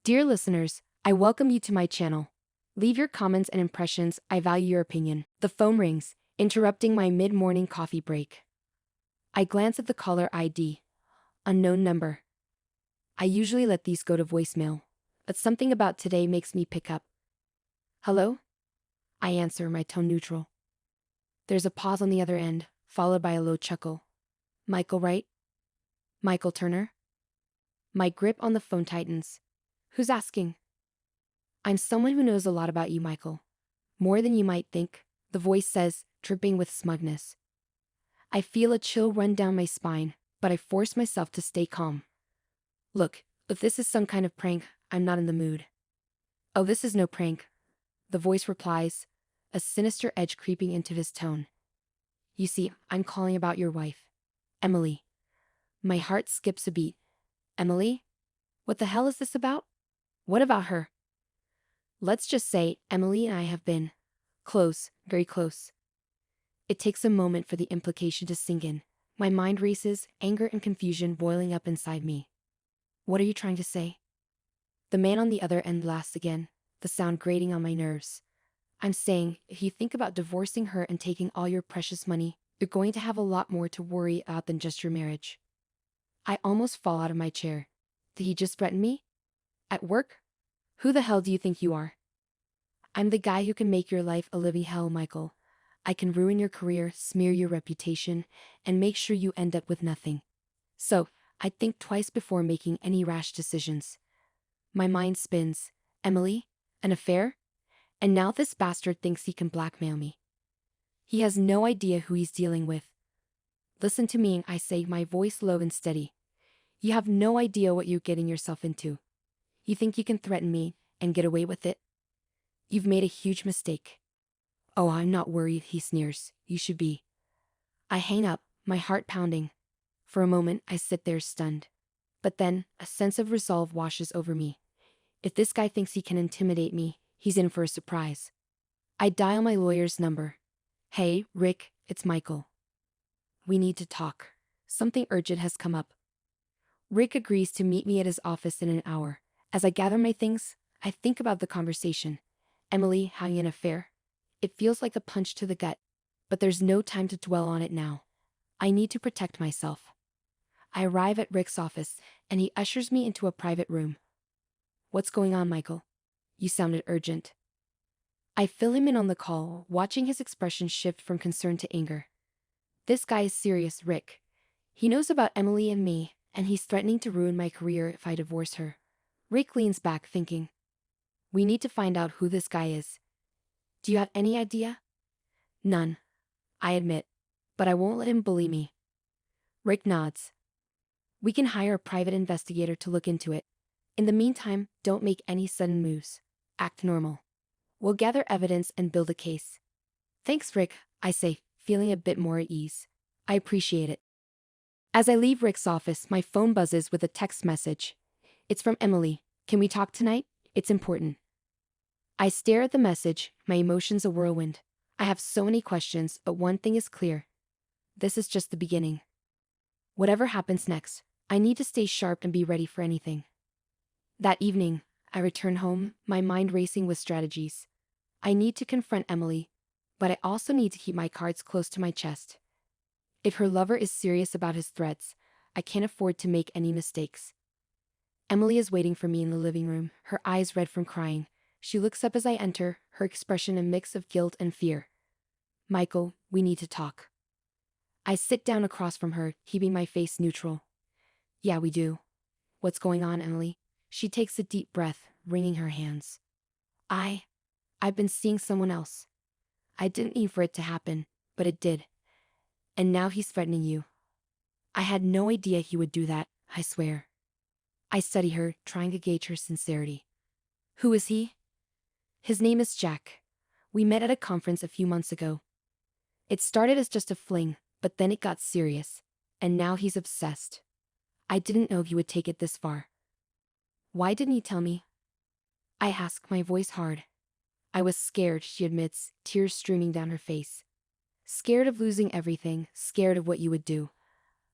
Dear listeners, I welcome you to my channel. Leave your comments and impressions, I value your opinion. The phone rings, interrupting my mid-morning coffee break. I glance at the caller ID. Unknown number. I usually let these go to voicemail, but something about today makes me pick up. Hello? I answer, my tone neutral. There's a pause on the other end, followed by a low chuckle. Michael, right? Michael Turner? My grip on the phone tightens. Who's asking? I'm someone who knows a lot about you, Michael. More than you might think, the voice says, dripping with smugness. I feel a chill run down my spine, but I force myself to stay calm. Look, if this is some kind of prank, I'm not in the mood. Oh, this is no prank. The voice replies, a sinister edge creeping into his tone. You see, I'm calling about your wife, Emily. My heart skips a beat. Emily? What the hell is this about? What about her? Let's just say Emily and I have been close, very close. It takes a moment for the implication to sink in. My mind races, anger and confusion boiling up inside me. What are you trying to say? The man on the other end laughs again, the sound grating on my nerves. I'm saying, if you think about divorcing her and taking all your precious money, you're going to have a lot more to worry about than just your marriage. I almost fall out of my chair. Did he just threaten me? At work? Who the hell do you think you are? I'm the guy who can make your life a living hell, Michael. I can ruin your career, smear your reputation, and make sure you end up with nothing. So, I think twice before making any rash decisions. My mind spins. Emily? An affair? And now this bastard thinks he can blackmail me. He has no idea who he's dealing with. Listen to me, I say, my voice low and steady. You have no idea what you're getting yourself into. You think you can threaten me and get away with it? You've made a huge mistake. Oh, I'm not worried, he sneers. You should be. I hang up, my heart pounding. For a moment, I sit there stunned. But then, a sense of resolve washes over me. If this guy thinks he can intimidate me, he's in for a surprise. I dial my lawyer's number. Hey, Rick, it's Michael. We need to talk. Something urgent has come up. Rick agrees to meet me at his office in an hour. As I gather my things, I think about the conversation. Emily having an affair. It feels like a punch to the gut, but there's no time to dwell on it now. I need to protect myself. I arrive at Rick's office, and he ushers me into a private room. What's going on, Michael? You sounded urgent. I fill him in on the call, watching his expression shift from concern to anger. This guy is serious, Rick. He knows about Emily and me, and he's threatening to ruin my career if I divorce her. Rick leans back, thinking. We need to find out who this guy is. Do you have any idea? None. I admit. But I won't let him bully me. Rick nods. We can hire a private investigator to look into it. In the meantime, don't make any sudden moves. Act normal. We'll gather evidence and build a case. Thanks, Rick, I say, feeling a bit more at ease. I appreciate it. As I leave Rick's office, my phone buzzes with a text message. It's from Emily. Can we talk tonight? It's important. I stare at the message, my emotions a whirlwind. I have so many questions, but one thing is clear. This is just the beginning. Whatever happens next, I need to stay sharp and be ready for anything. That evening, I return home, my mind racing with strategies. I need to confront Emily, but I also need to keep my cards close to my chest. If her lover is serious about his threats, I can't afford to make any mistakes. Emily is waiting for me in the living room, her eyes red from crying. She looks up as I enter, her expression a mix of guilt and fear. Michael, we need to talk. I sit down across from her, keeping my face neutral. Yeah, we do. What's going on, Emily? She takes a deep breath, wringing her hands. I've been seeing someone else. I didn't mean for it to happen, but it did. And now he's threatening you. I had no idea he would do that, I swear. I study her, trying to gauge her sincerity. Who is he? His name is Jack. We met at a conference a few months ago. It started as just a fling, but then it got serious. And now he's obsessed. I didn't know he would take it this far. Why didn't he tell me? I ask, my voice hard. I was scared, she admits, tears streaming down her face. Scared of losing everything, scared of what you would do.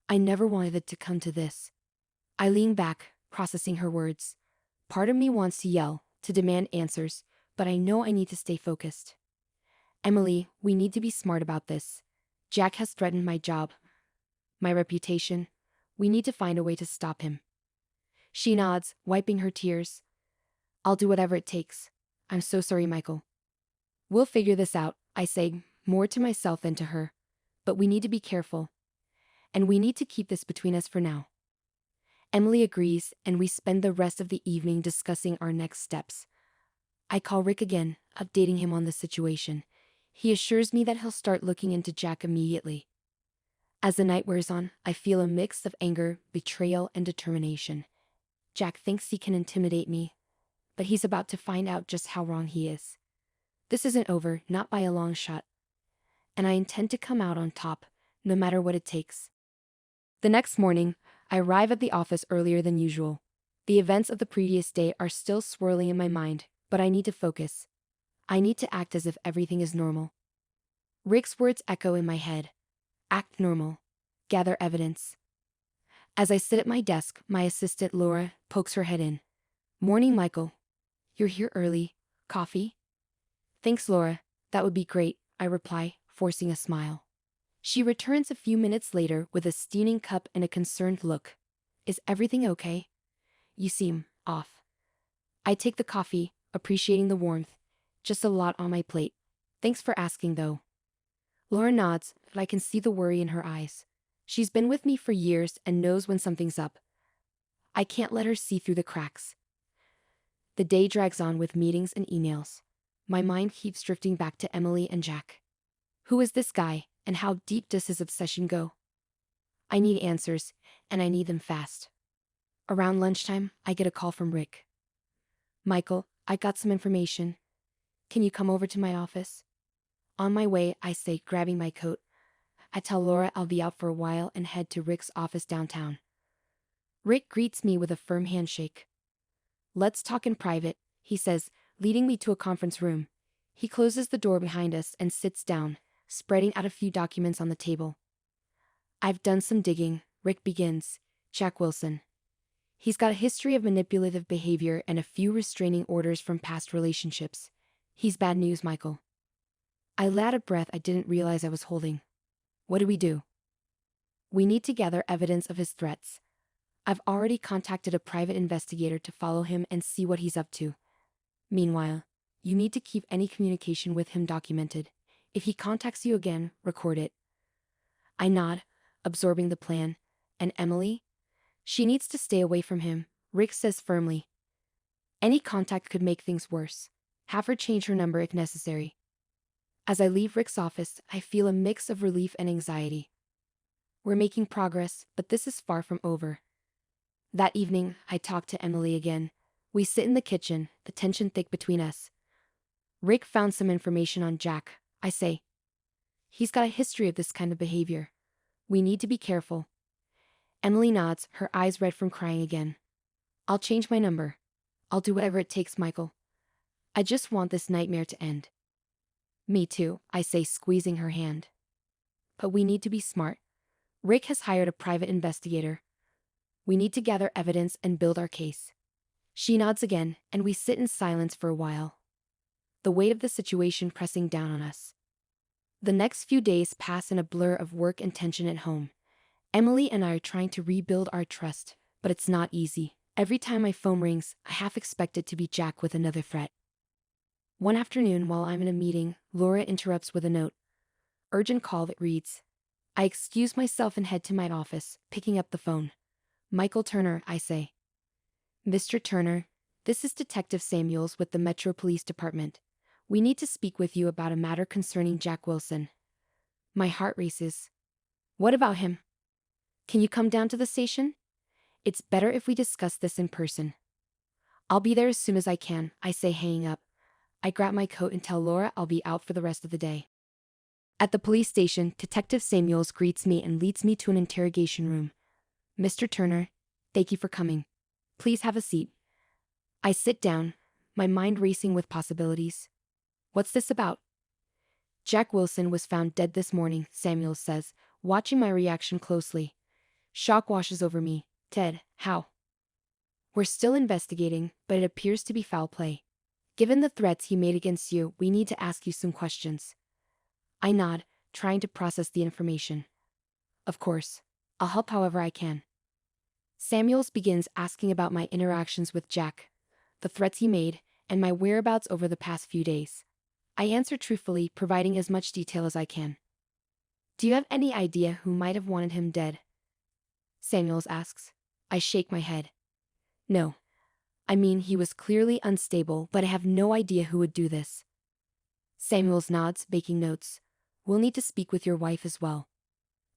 I never wanted it to come to this. I lean back, processing her words. Part of me wants to yell, to demand answers, but I know I need to stay focused. Emily, we need to be smart about this. Jack has threatened my job, my reputation. We need to find a way to stop him. She nods, wiping her tears. I'll do whatever it takes. I'm so sorry, Michael. We'll figure this out, I say, more to myself than to her. But we need to be careful. And we need to keep this between us for now. Emily agrees, and we spend the rest of the evening discussing our next steps. I call Rick again, updating him on the situation. He assures me that he'll start looking into Jack immediately. As the night wears on, I feel a mix of anger, betrayal, and determination. Jack thinks he can intimidate me, but he's about to find out just how wrong he is. This isn't over, not by a long shot. And I intend to come out on top, no matter what it takes. The next morning, I arrive at the office earlier than usual. The events of the previous day are still swirling in my mind, but I need to focus. I need to act as if everything is normal. Rick's words echo in my head. Act normal. Gather evidence. As I sit at my desk, my assistant Laura pokes her head in. Morning, Michael. You're here early. Coffee? Thanks, Laura. That would be great, I reply, forcing a smile. She returns a few minutes later with a steaming cup and a concerned look. Is everything okay? You seem off. I take the coffee, appreciating the warmth. Just a lot on my plate. Thanks for asking, though. Laura nods, but I can see the worry in her eyes. She's been with me for years and knows when something's up. I can't let her see through the cracks. The day drags on with meetings and emails. My mind keeps drifting back to Emily and Jack. Who is this guy, and how deep does his obsession go? I need answers, and I need them fast. Around lunchtime, I get a call from Rick. Michael, I got some information. Can you come over to my office? On my way, I say, grabbing my coat. I tell Laura I'll be out for a while and head to Rick's office downtown. Rick greets me with a firm handshake. Let's talk in private, he says, leading me to a conference room. He closes the door behind us and sits down, spreading out a few documents on the table. I've done some digging, Rick begins. Jack Wilson. He's got a history of manipulative behavior and a few restraining orders from past relationships. He's bad news, Michael. I let a breath I didn't realize I was holding. What do we do? We need to gather evidence of his threats. I've already contacted a private investigator to follow him and see what he's up to. Meanwhile, you need to keep any communication with him documented. If he contacts you again, record it. I nod, absorbing the plan. And Emily? She needs to stay away from him, Rick says firmly. Any contact could make things worse. Have her change her number if necessary. As I leave Rick's office, I feel a mix of relief and anxiety. We're making progress, but this is far from over. That evening, I talk to Emily again. We sit in the kitchen, the tension thick between us. Rick found some information on Jack, I say. He's got a history of this kind of behavior. We need to be careful. Emily nods, her eyes red from crying again. I'll change my number. I'll do whatever it takes, Michael. I just want this nightmare to end. Me too, I say, squeezing her hand. But we need to be smart. Rick has hired a private investigator. We need to gather evidence and build our case. She nods again, and we sit in silence for a while. The weight of the situation pressing down on us. The next few days pass in a blur of work and tension at home. Emily and I are trying to rebuild our trust, but it's not easy. Every time my phone rings, I half expect it to be Jack with another threat. One afternoon, while I'm in a meeting, Laura interrupts with a note. Urgent call that reads. I excuse myself and head to my office, picking up the phone. Michael Turner, I say. Mr. Turner, this is Detective Samuels with the Metro Police Department. We need to speak with you about a matter concerning Jack Wilson. My heart races. What about him? Can you come down to the station? It's better if we discuss this in person. I'll be there as soon as I can, I say, hanging up. I grab my coat and tell Laura I'll be out for the rest of the day. At the police station, Detective Samuels greets me and leads me to an interrogation room. Mr. Turner, thank you for coming. Please have a seat. I sit down, my mind racing with possibilities. What's this about? Jack Wilson was found dead this morning, Samuels says, watching my reaction closely. Shock washes over me. Ted, how? We're still investigating, but it appears to be foul play. Given the threats he made against you, we need to ask you some questions. I nod, trying to process the information. Of course. I'll help however I can. Samuels begins asking about my interactions with Jack, the threats he made, and my whereabouts over the past few days. I answer truthfully, providing as much detail as I can. Do you have any idea who might have wanted him dead? Samuels asks. I shake my head. No. I mean, he was clearly unstable, but I have no idea who would do this. Samuels nods, making notes. We'll need to speak with your wife as well.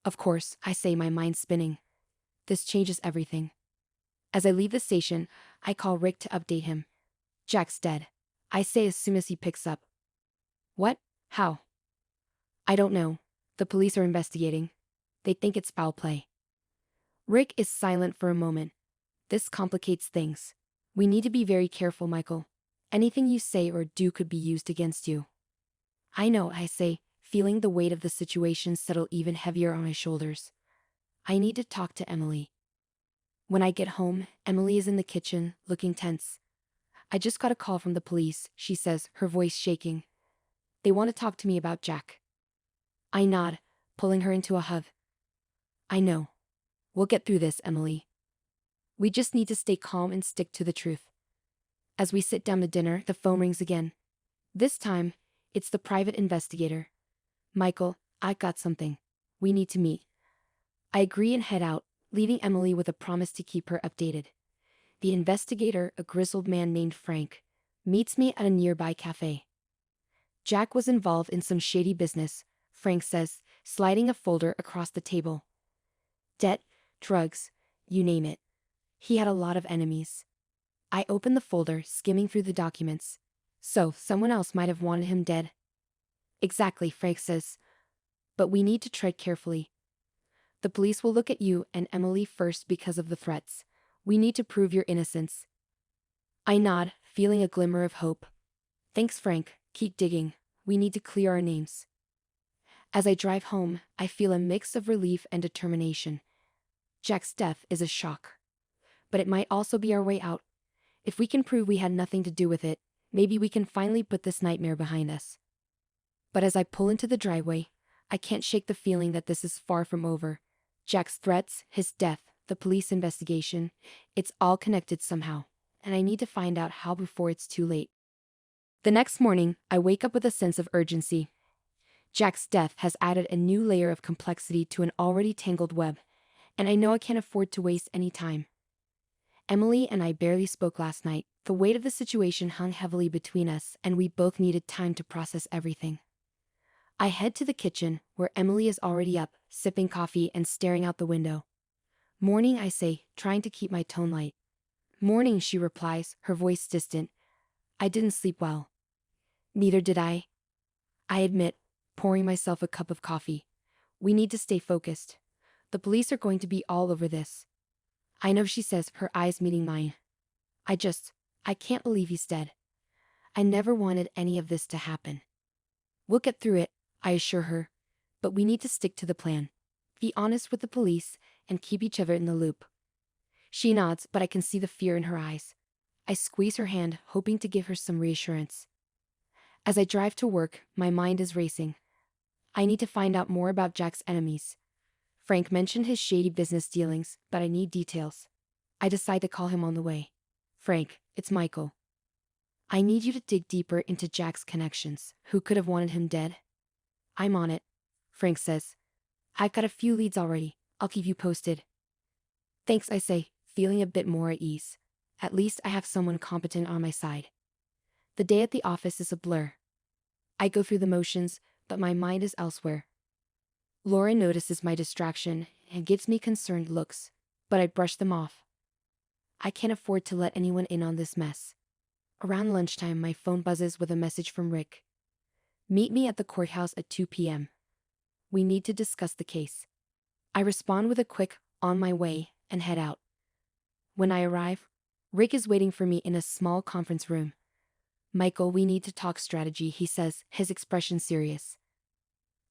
Of course, I say, my mind spinning. This changes everything. As I leave the station, I call Rick to update him. Jack's dead. I say as soon as he picks up. What? How? I don't know. The police are investigating. They think it's foul play. Rick is silent for a moment. This complicates things. We need to be very careful, Michael. Anything you say or do could be used against you. I know, I say, feeling the weight of the situation settle even heavier on my shoulders. I need to talk to Emily. When I get home, Emily is in the kitchen, looking tense. I just got a call from the police, she says, her voice shaking. They want to talk to me about Jack. I nod, pulling her into a hug. I know. We'll get through this, Emily. We just need to stay calm and stick to the truth. As we sit down to dinner, the phone rings again. This time, it's the private investigator. Michael, I got something. We need to meet. I agree and head out, leaving Emily with a promise to keep her updated. The investigator, a grizzled man named Frank, meets me at a nearby cafe. Jack was involved in some shady business, Frank says, sliding a folder across the table. Debt, drugs, you name it. He had a lot of enemies. I open the folder, skimming through the documents. So, someone else might have wanted him dead. Exactly, Frank says. But we need to tread carefully. The police will look at you and Emily first because of the threats. We need to prove your innocence. I nod, feeling a glimmer of hope. Thanks, Frank. Keep digging. We need to clear our names. As I drive home, I feel a mix of relief and determination. Jack's death is a shock. But it might also be our way out. If we can prove we had nothing to do with it, maybe we can finally put this nightmare behind us. But as I pull into the driveway, I can't shake the feeling that this is far from over. Jack's threats, his death, the police investigation, it's all connected somehow, and I need to find out how before it's too late. The next morning, I wake up with a sense of urgency. Jack's death has added a new layer of complexity to an already tangled web, and I know I can't afford to waste any time. Emily and I barely spoke last night. The weight of the situation hung heavily between us, and we both needed time to process everything. I head to the kitchen, where Emily is already up, sipping coffee and staring out the window. Morning, I say, trying to keep my tone light. Morning, she replies, her voice distant. I didn't sleep well. Neither did I. I admit, pouring myself a cup of coffee. We need to stay focused. The police are going to be all over this. I know, she says, her eyes meeting mine. I can't believe he's dead. I never wanted any of this to happen. We'll get through it, I assure her. But we need to stick to the plan. Be honest with the police and keep each other in the loop. She nods, but I can see the fear in her eyes. I squeeze her hand, hoping to give her some reassurance. As I drive to work, my mind is racing. I need to find out more about Jack's enemies. Frank mentioned his shady business dealings, but I need details. I decide to call him on the way. Frank, it's Michael. I need you to dig deeper into Jack's connections. Who could have wanted him dead? I'm on it, Frank says. I've got a few leads already. I'll keep you posted. Thanks, I say, feeling a bit more at ease. At least I have someone competent on my side. The day at the office is a blur. I go through the motions, but my mind is elsewhere. Laura notices my distraction and gives me concerned looks, but I brush them off. I can't afford to let anyone in on this mess. Around lunchtime, my phone buzzes with a message from Rick. Meet me at the courthouse at 2 p.m. We need to discuss the case. I respond with a quick, on my way, and head out. When I arrive, Rick is waiting for me in a small conference room. Michael, we need to talk strategy, he says, his expression serious.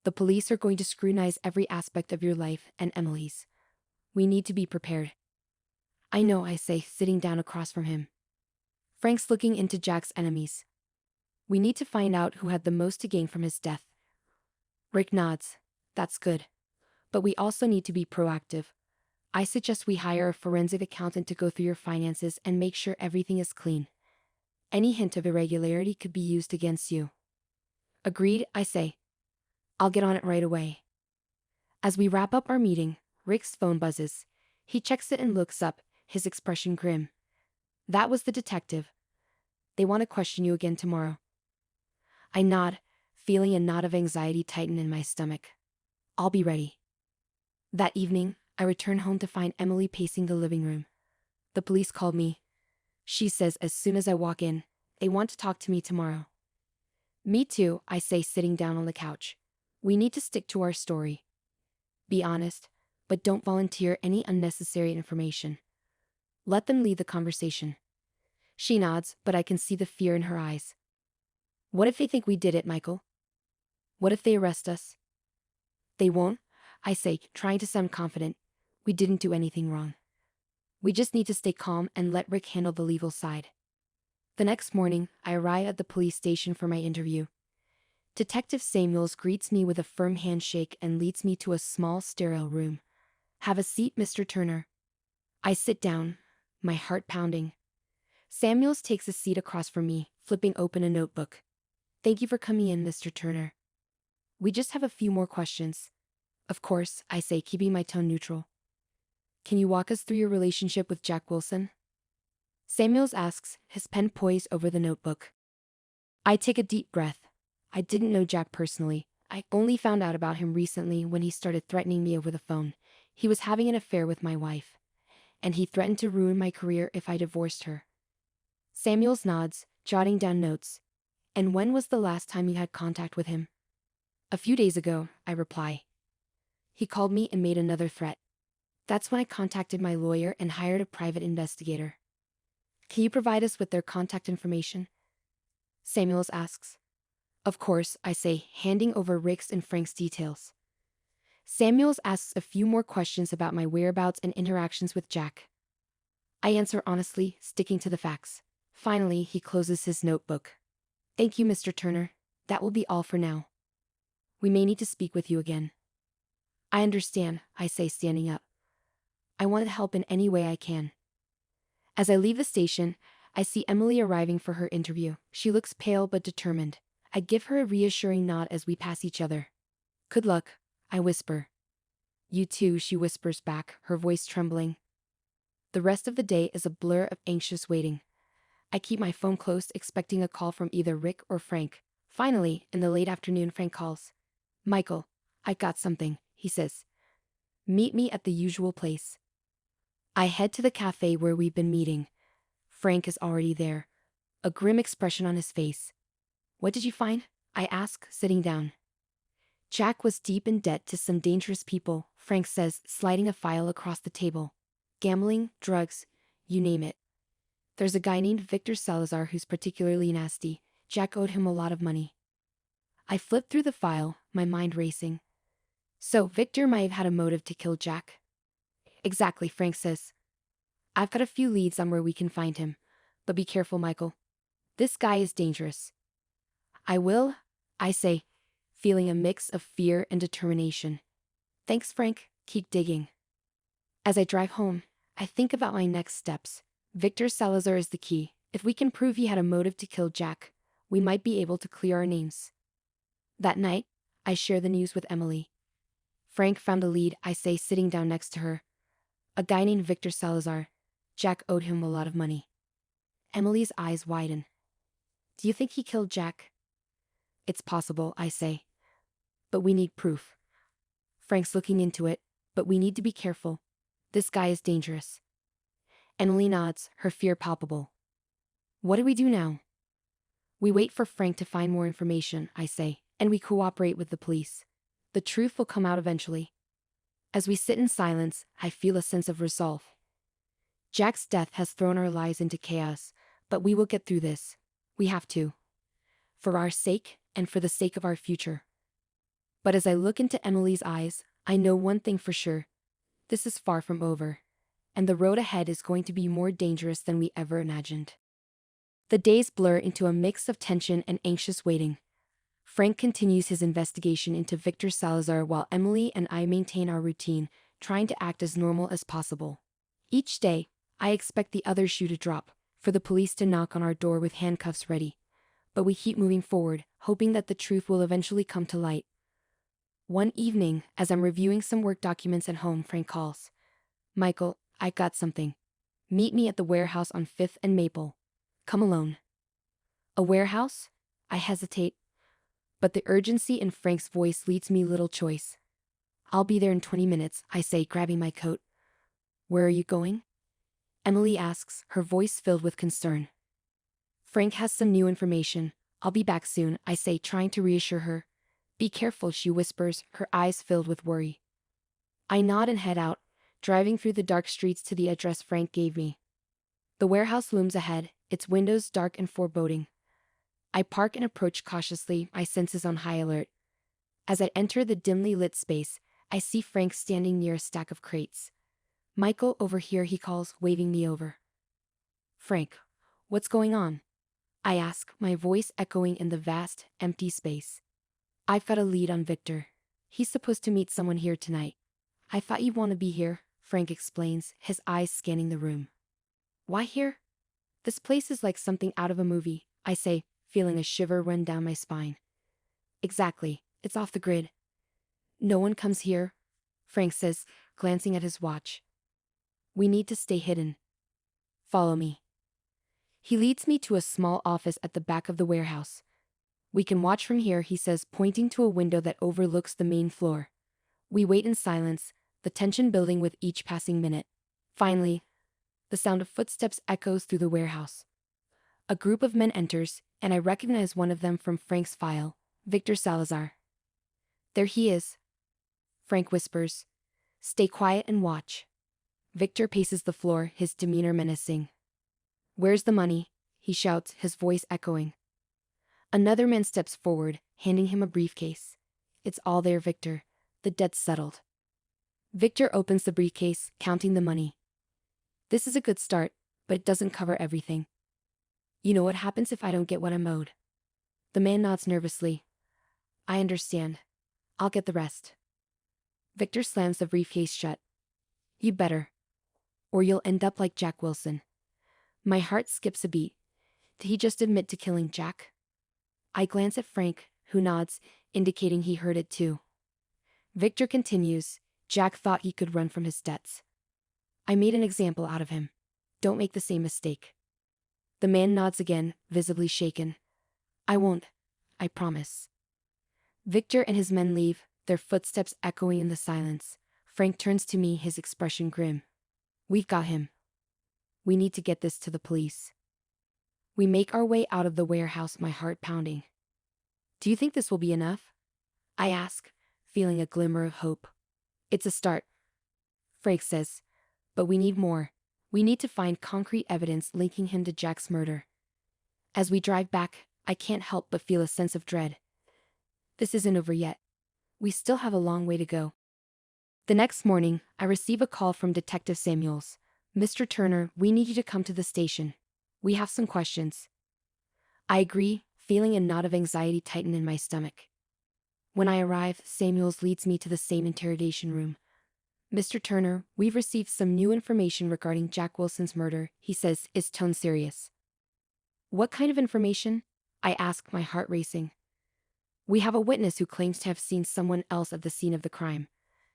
The police are going to scrutinize every aspect of your life and Emily's. We need to be prepared. I know, I say, sitting down across from him. Frank's looking into Jack's enemies. We need to find out who had the most to gain from his death. Rick nods. That's good. But we also need to be proactive. I suggest we hire a forensic accountant to go through your finances and make sure everything is clean. Any hint of irregularity could be used against you. Agreed, I say. I'll get on it right away. As we wrap up our meeting, Rick's phone buzzes. He checks it and looks up, his expression grim. That was the detective. They want to question you again tomorrow. I nod, feeling a knot of anxiety tighten in my stomach. I'll be ready. That evening, I return home to find Emily pacing the living room. The police called me. She says as soon as I walk in, they want to talk to me tomorrow. Me too, I say, sitting down on the couch. We need to stick to our story. Be honest, but don't volunteer any unnecessary information. Let them lead the conversation. She nods, but I can see the fear in her eyes. What if they think we did it, Michael? What if they arrest us? They won't, I say, trying to sound confident. We didn't do anything wrong. We just need to stay calm and let Rick handle the legal side. The next morning, I arrive at the police station for my interview. Detective Samuels greets me with a firm handshake and leads me to a small, sterile room. Have a seat, Mr. Turner. I sit down, my heart pounding. Samuels takes a seat across from me, flipping open a notebook. Thank you for coming in, Mr. Turner. We just have a few more questions. Of course, I say, keeping my tone neutral. Can you walk us through your relationship with Jack Wilson? Samuels asks, his pen poised over the notebook. I take a deep breath. I didn't know Jack personally. I only found out about him recently when he started threatening me over the phone. He was having an affair with my wife, and he threatened to ruin my career if I divorced her. Samuels nods, jotting down notes. And when was the last time you had contact with him? A few days ago, I reply. He called me and made another threat. That's when I contacted my lawyer and hired a private investigator. Can you provide us with their contact information? Samuels asks. Of course, I say, handing over Rick's and Frank's details. Samuels asks a few more questions about my whereabouts and interactions with Jack. I answer honestly, sticking to the facts. Finally, he closes his notebook. Thank you, Mr. Turner. That will be all for now. We may need to speak with you again. I understand, I say, standing up. I want to help in any way I can. As I leave the station, I see Emily arriving for her interview. She looks pale but determined. I give her a reassuring nod as we pass each other. Good luck, I whisper. You too, she whispers back, her voice trembling. The rest of the day is a blur of anxious waiting. I keep my phone close, expecting a call from either Rick or Frank. Finally, in the late afternoon, Frank calls. Michael, I got something, he says. Meet me at the usual place. I head to the cafe where we've been meeting. Frank is already there, a grim expression on his face. What did you find? I ask, sitting down. Jack was deep in debt to some dangerous people, Frank says, sliding a file across the table. Gambling, drugs, you name it. There's a guy named Victor Salazar who's particularly nasty. Jack owed him a lot of money. I flip through the file, my mind racing. So, Victor might have had a motive to kill Jack? Exactly, Frank says. I've got a few leads on where we can find him. But be careful, Michael. This guy is dangerous. I will, I say, feeling a mix of fear and determination. Thanks, Frank. Keep digging. As I drive home, I think about my next steps. Victor Salazar is the key. If we can prove he had a motive to kill Jack, we might be able to clear our names. That night, I share the news with Emily. Frank found a lead, I say, sitting down next to her. A guy named Victor Salazar. Jack owed him a lot of money. Emily's eyes widen. Do you think he killed Jack? It's possible, I say. But we need proof. Frank's looking into it, but we need to be careful. This guy is dangerous. Emily nods, her fear palpable. What do we do now? We wait for Frank to find more information, I say, and we cooperate with the police. The truth will come out eventually. As we sit in silence, I feel a sense of resolve. Jack's death has thrown our lives into chaos, but we will get through this. We have to. For our sake, and for the sake of our future. But as I look into Emily's eyes, I know one thing for sure. This is far from over. and the road ahead is going to be more dangerous than we ever imagined. The days blur into a mix of tension and anxious waiting. Frank continues his investigation into Victor Salazar while Emily and I maintain our routine, trying to act as normal as possible. Each day, I expect the other shoe to drop, for the police to knock on our door with handcuffs ready. But we keep moving forward, hoping that the truth will eventually come to light. One evening, as I'm reviewing some work documents at home, Frank calls. "Michael, I got something. Meet me at the warehouse on 5th and Maple. Come alone." A warehouse? I hesitate, but the urgency in Frank's voice leaves me little choice. "I'll be there in 20 minutes, I say, grabbing my coat. "Where are you going?" Emily asks, her voice filled with concern. "Frank has some new information. I'll be back soon," I say, trying to reassure her. "Be careful," she whispers, her eyes filled with worry. I nod and head out, driving through the dark streets to the address Frank gave me. The warehouse looms ahead, its windows dark and foreboding. I park and approach cautiously, my senses on high alert. As I enter the dimly lit space, I see Frank standing near a stack of crates. "Michael, over here," he calls, waving me over. "Frank, what's going on?" I ask, my voice echoing in the vast, empty space. "I've got a lead on Victor. He's supposed to meet someone here tonight." "I thought you'd want to be here," Frank explains, his eyes scanning the room. "Why here?" "This place is like something out of a movie," I say, feeling a shiver run down my spine. "Exactly, it's off the grid." "No one comes here," Frank says, glancing at his watch. "We need to stay hidden. Follow me." He leads me to a small office at the back of the warehouse. "We can watch from here," he says, pointing to a window that overlooks the main floor. We wait in silence, the tension building with each passing minute. Finally, the sound of footsteps echoes through the warehouse. A group of men enters, and I recognize one of them from Frank's file, Victor Salazar. "There he is," Frank whispers. "Stay quiet and watch." Victor paces the floor, his demeanor menacing. "Where's the money?" he shouts, his voice echoing. Another man steps forward, handing him a briefcase. "It's all there, Victor. The debt's settled." Victor opens the briefcase, counting the money. "This is a good start, but it doesn't cover everything. You know what happens if I don't get what I'm owed?" The man nods nervously. "I understand. I'll get the rest." Victor slams the briefcase shut. "You better. Or you'll end up like Jack Wilson." My heart skips a beat. Did he just admit to killing Jack? I glance at Frank, who nods, indicating he heard it too. Victor continues, "Jack thought he could run from his debts. I made an example out of him. Don't make the same mistake." The man nods again, visibly shaken. "I won't. I promise." Victor and his men leave, their footsteps echoing in the silence. Frank turns to me, his expression grim. "We've got him. We need to get this to the police." We make our way out of the warehouse, my heart pounding. "Do you think this will be enough?" I ask, feeling a glimmer of hope. "It's a start," Frank says. "But we need more. We need to find concrete evidence linking him to Jack's murder." As we drive back, I can't help but feel a sense of dread. This isn't over yet. We still have a long way to go. The next morning, I receive a call from Detective Samuels. "Mr. Turner, we need you to come to the station. We have some questions." I agree, feeling a knot of anxiety tighten in my stomach. When I arrive, Samuels leads me to the same interrogation room. "Mr. Turner, we've received some new information regarding Jack Wilson's murder," he says, his tone serious. "What kind of information?" I ask, my heart racing. "We have a witness who claims to have seen someone else at the scene of the crime.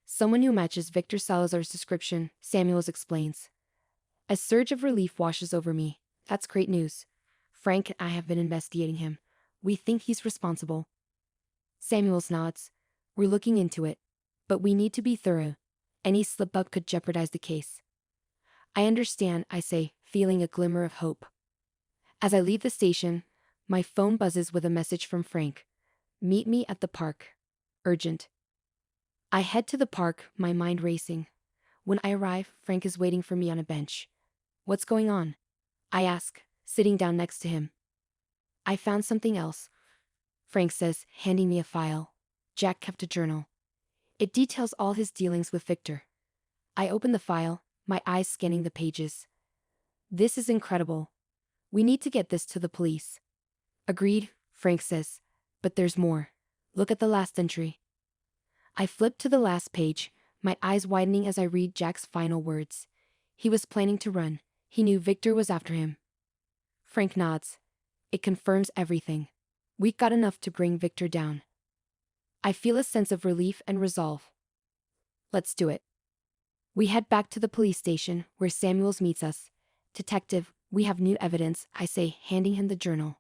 Someone who matches Victor Salazar's description," Samuels explains. A surge of relief washes over me. That's great news. Frank and I have been investigating him. We think he's responsible. Samuels nods. "We're looking into it. But we need to be thorough. Any slip-up could jeopardize the case." "I understand," I say, feeling a glimmer of hope. As I leave the station, my phone buzzes with a message from Frank. "Meet me at the park. Urgent." I head to the park, my mind racing. When I arrive, Frank is waiting for me on a bench. "What's going on?" I ask, sitting down next to him. "I found something else," Frank says, handing me a file. Jack kept a journal. It details all his dealings with Victor. I open the file, my eyes scanning the pages. This is incredible. We need to get this to the police. Agreed, Frank says. But there's more. Look at the last entry. I flip to the last page, my eyes widening as I read Jack's final words. He was planning to run. He knew Victor was after him. Frank nods. It confirms everything. We got enough to bring Victor down. I feel a sense of relief and resolve. Let's do it. We head back to the police station, where Samuels meets us. Detective, we have new evidence, I say, handing him the journal.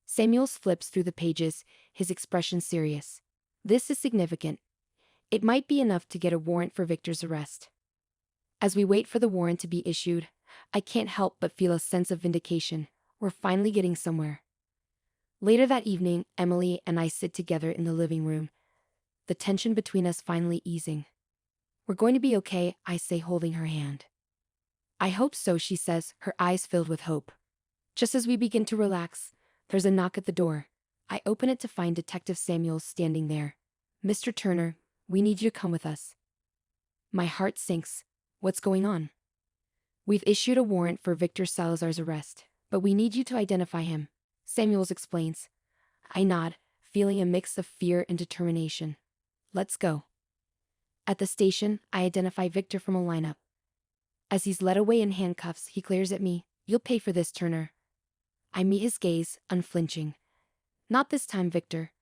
Samuels flips through the pages, his expression serious. This is significant. It might be enough to get a warrant for Victor's arrest. As we wait for the warrant to be issued, I can't help but feel a sense of vindication. We're finally getting somewhere. Later that evening, Emily and I sit together in the living room, the tension between us finally easing. We're going to be okay, I say, holding her hand. I hope so, she says, her eyes filled with hope. Just as we begin to relax, there's a knock at the door. I open it to find Detective Samuels standing there. Mr. Turner, we need you to come with us. My heart sinks. What's going on? We've issued a warrant for Victor Salazar's arrest, but we need you to identify him, Samuels explains. I nod, feeling a mix of fear and determination. Let's go. At the station, I identify Victor from a lineup. As he's led away in handcuffs, he glares at me. You'll pay for this, Turner. I meet his gaze, unflinching. Not this time, Victor.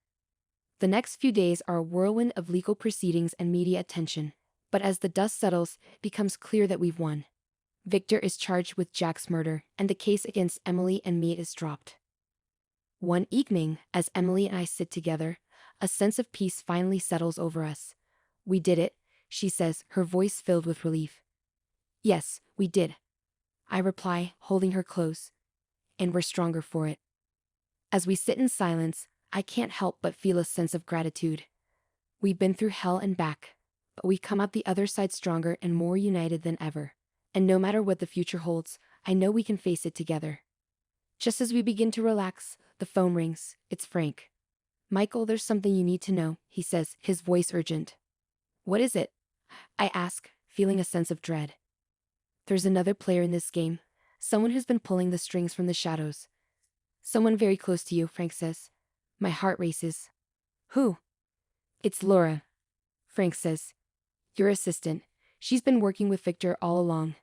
The next few days are a whirlwind of legal proceedings and media attention, but as the dust settles, it becomes clear that we've won. Victor is charged with Jack's murder, and the case against Emily and me is dropped. One evening, as Emily and I sit together, a sense of peace finally settles over us. We did it, she says, her voice filled with relief. Yes, we did. I reply, holding her close. And we're stronger for it. As we sit in silence, I can't help but feel a sense of gratitude. We've been through hell and back, but we come out the other side stronger and more united than ever. And no matter what the future holds, I know we can face it together. Just as we begin to relax, the phone rings. It's Frank. Michael, there's something you need to know, he says, his voice urgent. What is it? I ask, feeling a sense of dread. There's another player in this game, someone who's been pulling the strings from the shadows. Someone very close to you, Frank says. My heart races. Who? It's Laura, Frank says. Your assistant. She's been working with Victor all along.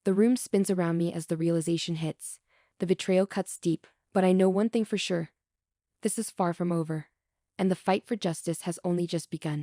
The room spins around me as the realization hits. The betrayal cuts deep, but I know one thing for sure. This is far from over, and the fight for justice has only just begun.